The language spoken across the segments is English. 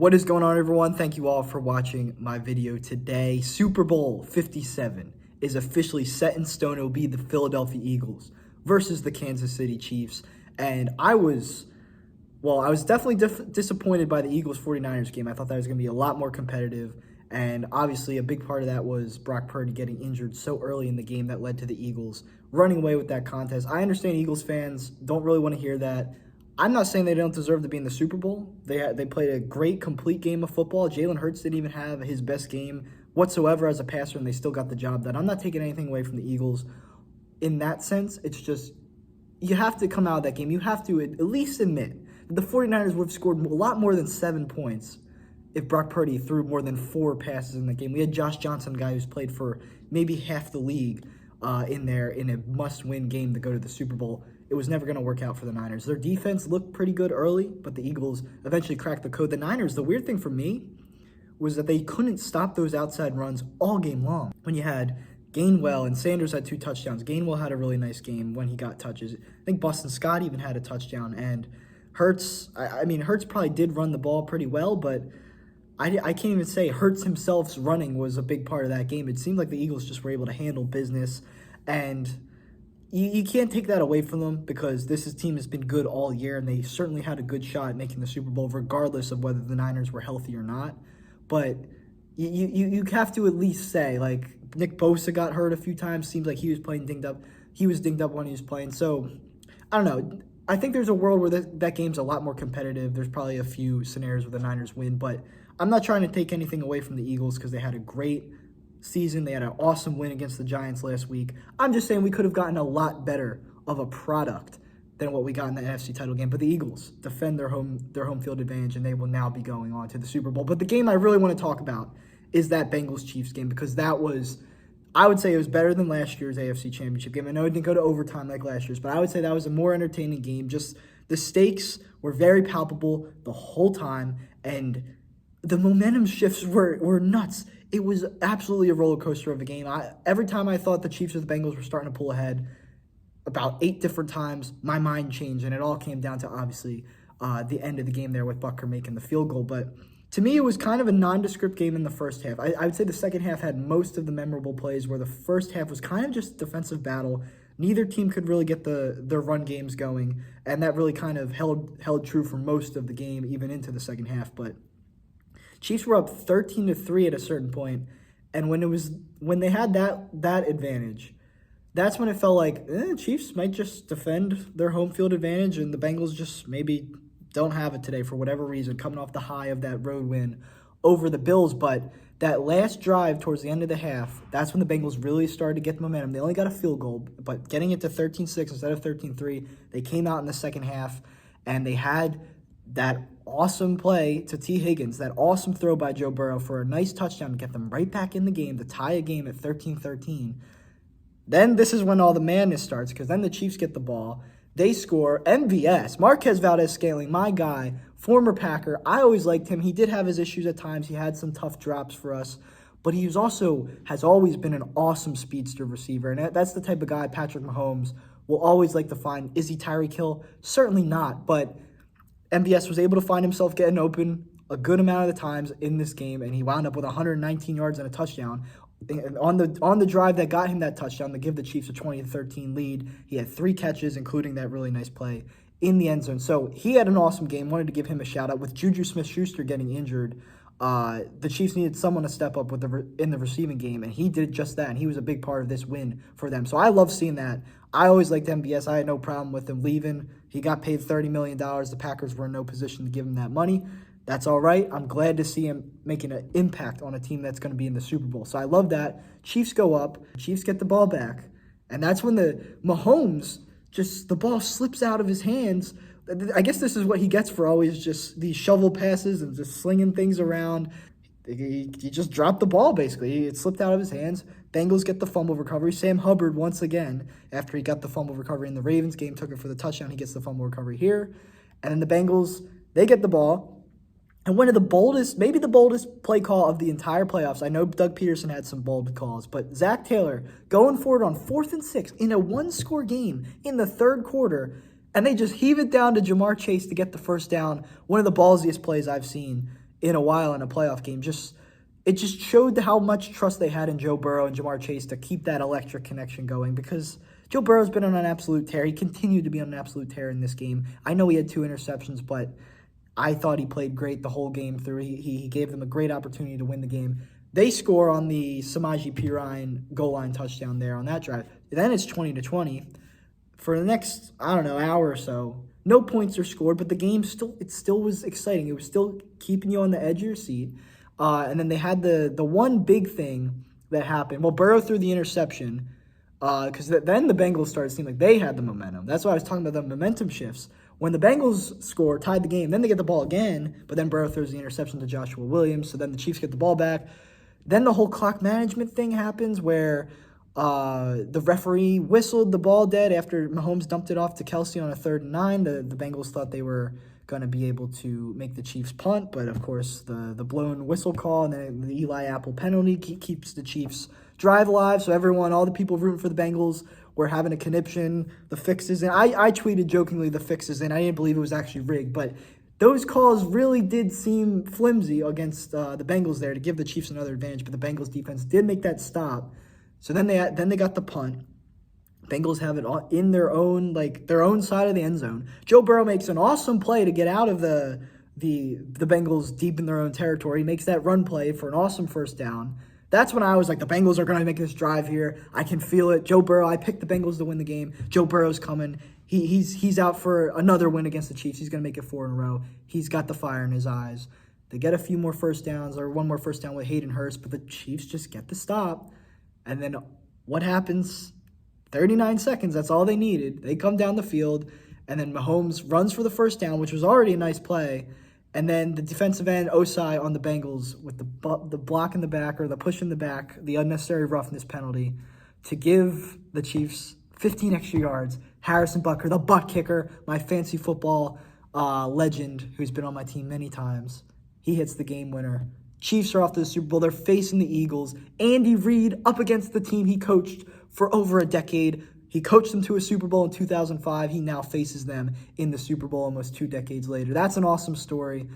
What is going on, everyone? Thank you all for watching my video today. Super Bowl 57 is officially set in stone. It will be the Philadelphia Eagles versus the Kansas City Chiefs. And I was definitely disappointed by the Eagles 49ers game. I thought that was going to be a lot more competitive. And obviously a big part of that was Brock Purdy getting injured so early in the game that led to the Eagles running away with that contest. I understand Eagles fans don't really want to hear that. I'm not saying they don't deserve to be in the Super Bowl. They played a great, complete game of football. Jalen Hurts didn't even have his best game whatsoever as a passer, and they still got the job done. I'm not taking anything away from the Eagles in that sense. It's just you have to come out of that game. You have to at least admit that the 49ers would have scored a lot more than 7 points if Brock Purdy threw more than 4 passes in that game. We had Josh Johnson, a guy who's played for maybe half the league, in there in a must-win game to go to the Super Bowl. It was never going to work out for the Niners. Their defense looked pretty good early, but the Eagles eventually cracked the code. The Niners, the weird thing for me was that they couldn't stop those outside runs all game long. When you had Gainwell and Sanders had 2 touchdowns. Gainwell had a really nice game when he got touches. I think Boston Scott even had a touchdown. And Hurts, Hurts probably did run the ball pretty well, but I can't even say Hurts himself's running was a big part of that game. It seemed like the Eagles just were able to handle business, and you can't take that away from them because this team has been good all year, and they certainly had a good shot at making the Super Bowl regardless of whether the Niners were healthy or not. But you have to at least say, like, Nick Bosa got hurt a few times. Seems like he was playing dinged up. He was dinged up when he was playing. So, I don't know. I think there's a world where that game's a lot more competitive. There's probably a few scenarios where the Niners win, but I'm not trying to take anything away from the Eagles because they had a great season. They had an awesome win against the Giants last week. I'm just saying we could have gotten a lot better of a product than what we got in the NFC title game. But the Eagles defend their home field advantage, and they will now be going on to the Super Bowl. But the game I really want to talk about is that Bengals-Chiefs game because that was, I would say it was better than last year's AFC Championship game. I know it didn't go to overtime like last year's, but I would say that was a more entertaining game. Just the stakes were very palpable the whole time, and the momentum shifts were nuts. It was absolutely a roller coaster of a game. Every time I thought the Chiefs or the Bengals were starting to pull ahead, about 8 different times, my mind changed, and it all came down to, obviously, the end of the game there with Butker making the field goal. But to me, it was kind of a nondescript game in the first half. I would say the second half had most of the memorable plays, where the first half was kind of just defensive battle. Neither team could really get their run games going, and that really kind of held true for most of the game, even into the second half. But Chiefs were up 13-3 at a certain point, and when they had that advantage, that's when it felt like Chiefs might just defend their home field advantage, and the Bengals just maybe don't have it today for whatever reason, coming off the high of that road win over the Bills. But that last drive towards the end of the half, that's when the Bengals really started to get the momentum. They only got a field goal, but getting it to 13-6 instead of 13-3, they came out in the second half, and they had that awesome play to T. Higgins, that awesome throw by Joe Burrow for a nice touchdown to get them right back in the game, to tie a game at 13-13. Then this is when all the madness starts, because then the Chiefs get the ball. They score. MVS, Marquez Valdez-Scantling, my guy, former Packer. I always liked him. He did have his issues at times. He had some tough drops for us. But he has always been an awesome speedster receiver. And that's the type of guy Patrick Mahomes will always like to find. Is he Tyreek Hill? Certainly not. But MVS was able to find himself getting open a good amount of the times in this game, and he wound up with 119 yards and a touchdown. On the drive that got him that touchdown to give the Chiefs a 20-13 lead, he had 3 catches, including that really nice play in the end zone. So he had an awesome game. Wanted to give him a shout-out. With Juju Smith-Schuster getting injured, the Chiefs needed someone to step up in the receiving game, and he did just that, and he was a big part of this win for them. So I love seeing that. I always liked MVS. I had no problem with him leaving. He got paid $30 million. The Packers were in no position to give him that money. That's all right. I'm glad to see him making an impact on a team that's going to be in the Super Bowl. So I love that. Chiefs go up. Chiefs get the ball back. And that's when the Mahomes, the ball slips out of his hands. I guess this is what he gets for always just these shovel passes and just slinging things around. He just dropped the ball, basically. It slipped out of his hands. Bengals get the fumble recovery. Sam Hubbard, once again, after he got the fumble recovery in the Ravens game, took it for the touchdown. He gets the fumble recovery here. And then the Bengals, they get the ball. And one of the boldest, maybe the boldest play call of the entire playoffs. I know Doug Peterson had some bold calls, but Zach Taylor going for it on 4th and 6 in a 1-score game in the third quarter, and they just heave it down to Jamar Chase to get the first down. One of the ballsiest plays I've seen in a while in a playoff game. It just showed how much trust they had in Joe Burrow and Jamar Chase to keep that electric connection going, because Joe Burrow's been on an absolute tear. He continued to be on an absolute tear in this game. I know he had 2 interceptions, but I thought he played great the whole game through. He gave them a great opportunity to win the game. They score on the Samaje Perine goal line touchdown there on that drive. Then it's 20-20. For the next, hour or so, no points are scored, but the game still was exciting. It was still keeping you on the edge of your seat. And then they had the one big thing that happened. Well, Burrow threw the interception, because then the Bengals started seeming like they had the momentum. That's why I was talking about the momentum shifts. When the Bengals score, tied the game, then they get the ball again, but then Burrow throws the interception to Joshua Williams, so then the Chiefs get the ball back. Then the whole clock management thing happens where the referee whistled the ball dead after Mahomes dumped it off to Kelsey on a 3rd and 9. The Bengals thought they were going to be able to make the Chiefs punt, but of course the blown whistle call and then the Eli Apple penalty keeps the Chiefs drive alive. So all the people rooting for the Bengals were having a conniption. The fixes, and I tweeted jokingly the fixes, and I didn't believe it was actually rigged, but those calls really did seem flimsy against the Bengals there to give the Chiefs another advantage, but the Bengals defense did make that stop. So then they got the punt. Bengals have it in their own side of the end zone. Joe Burrow makes an awesome play to get out of the Bengals deep in their own territory. He makes that run play for an awesome first down. That's when I was like, the Bengals are going to make this drive here. I can feel it. Joe Burrow, I picked the Bengals to win the game. Joe Burrow's coming. He's out for another win against the Chiefs. He's going to make it 4 in a row. He's got the fire in his eyes. They get a few more first downs, or one more first down with Hayden Hurst, but the Chiefs just get the stop. And then what happens? 39 seconds, that's all they needed. They come down the field, and then Mahomes runs for the first down, which was already a nice play. And then the defensive end, Osai, on the Bengals with the block in the back, or the push in the back, the unnecessary roughness penalty, to give the Chiefs 15 extra yards. Harrison Butker, the butt kicker, my fantasy football legend who's been on my team many times, he hits the game winner. Chiefs are off to the Super Bowl. They're facing the Eagles. Andy Reid up against the team he coached for over a decade. He coached them to a Super Bowl in 2005. He now faces them in the Super Bowl almost 2 decades later. That's an awesome story.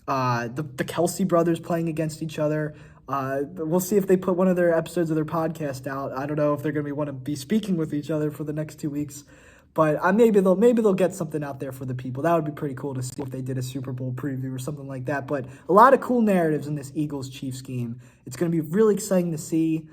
The Kelsey brothers playing against each other. We'll see if they put one of their episodes of their podcast out. I don't know if they're going to want to be speaking with each other for the next 2 weeks. But maybe they'll get something out there for the people. That would be pretty cool to see if they did a Super Bowl preview or something like that. But a lot of cool narratives in this Eagles-Chiefs game. It's going to be really exciting to see.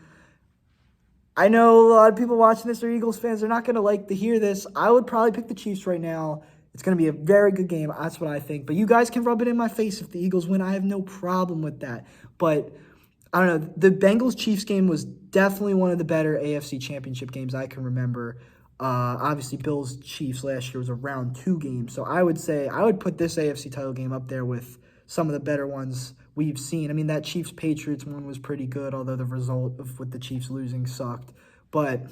I know a lot of people watching this are Eagles fans. They're not going to like to hear this. I would probably pick the Chiefs right now. It's going to be a very good game. That's what I think. But you guys can rub it in my face if the Eagles win. I have no problem with that. But I don't know. The Bengals-Chiefs game was definitely one of the better AFC Championship games I can remember. Obviously, Bills-Chiefs last year was a round 2 game. So I would say I would put this AFC title game up there with some of the better ones we've seen. I mean, that Chiefs-Patriots one was pretty good, although the result of with the Chiefs losing sucked. But,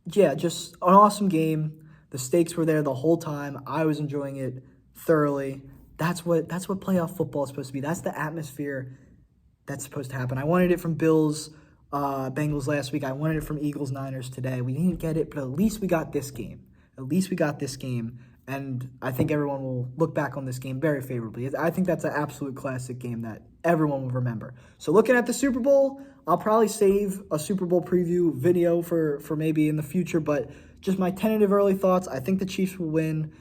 yeah, just an awesome game. The stakes were there the whole time. I was enjoying it thoroughly. That's what playoff football is supposed to be. That's the atmosphere that's supposed to happen. I wanted it from Bills Bengals last week. I wanted it from Eagles Niners today. We didn't get it, but at least we got this game. And I think everyone will look back on this game very favorably. I think that's an absolute classic game that everyone will remember. So looking at the Super Bowl, I'll probably save a Super Bowl preview video for maybe in the future, but just my tentative early thoughts, I think the Chiefs will win,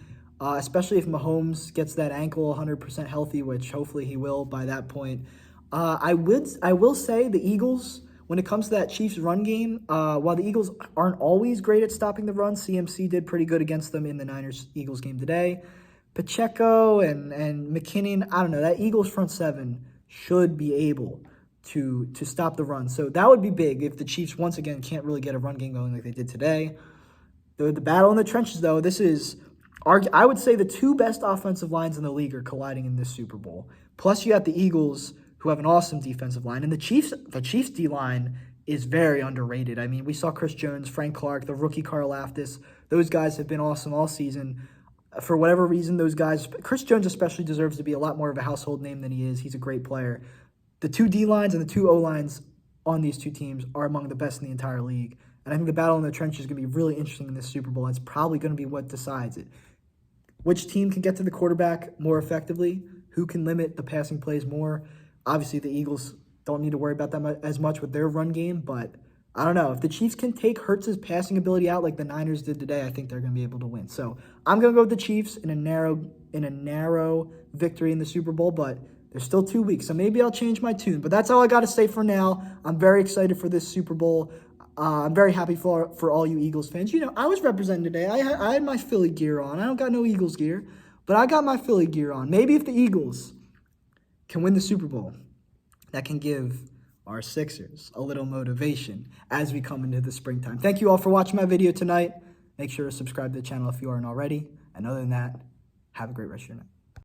especially if Mahomes gets that ankle 100% healthy, which hopefully he will by that point. I will say the Eagles, when it comes to that Chiefs run game, while the Eagles aren't always great at stopping the run, CMC did pretty good against them in the Niners-Eagles game today. Pacheco and McKinnon, I don't know, that Eagles front seven should be able to stop the run. So that would be big if the Chiefs once again can't really get a run game going like they did today. The battle in the trenches, though, this is, I would say, the 2 best offensive lines in the league are colliding in this Super Bowl. Plus, you got the Eagles, who have an awesome defensive line. And the Chiefs D-line is very underrated. I mean, we saw Chris Jones, Frank Clark, the rookie Karlaftis. Those guys have been awesome all season. For whatever reason, those guys, Chris Jones especially, deserves to be a lot more of a household name than he is. He's a great player. The 2 D-lines and the 2 O-lines on these 2 teams are among the best in the entire league. And I think the battle in the trenches is going to be really interesting in this Super Bowl. It's probably going to be what decides it. Which team can get to the quarterback more effectively? who can limit the passing plays more. Obviously, the Eagles don't need to worry about that as much with their run game, but I don't know. If the Chiefs can take Hurts's passing ability out like the Niners did today, I think they're going to be able to win. So I'm going to go with the Chiefs in a narrow victory in the Super Bowl, but there's still 2 weeks, so maybe I'll change my tune. But that's all I got to say for now. I'm very excited for this Super Bowl. I'm very happy for all you Eagles fans. You know, I was representing today. I had my Philly gear on. I don't got no Eagles gear, but I got my Philly gear on. Maybe if the Eagles can win the Super Bowl, that can give our Sixers a little motivation as we come into the springtime. Thank you all for watching my video tonight. Make sure to subscribe to the channel if you aren't already. And other than that, have a great rest of your night.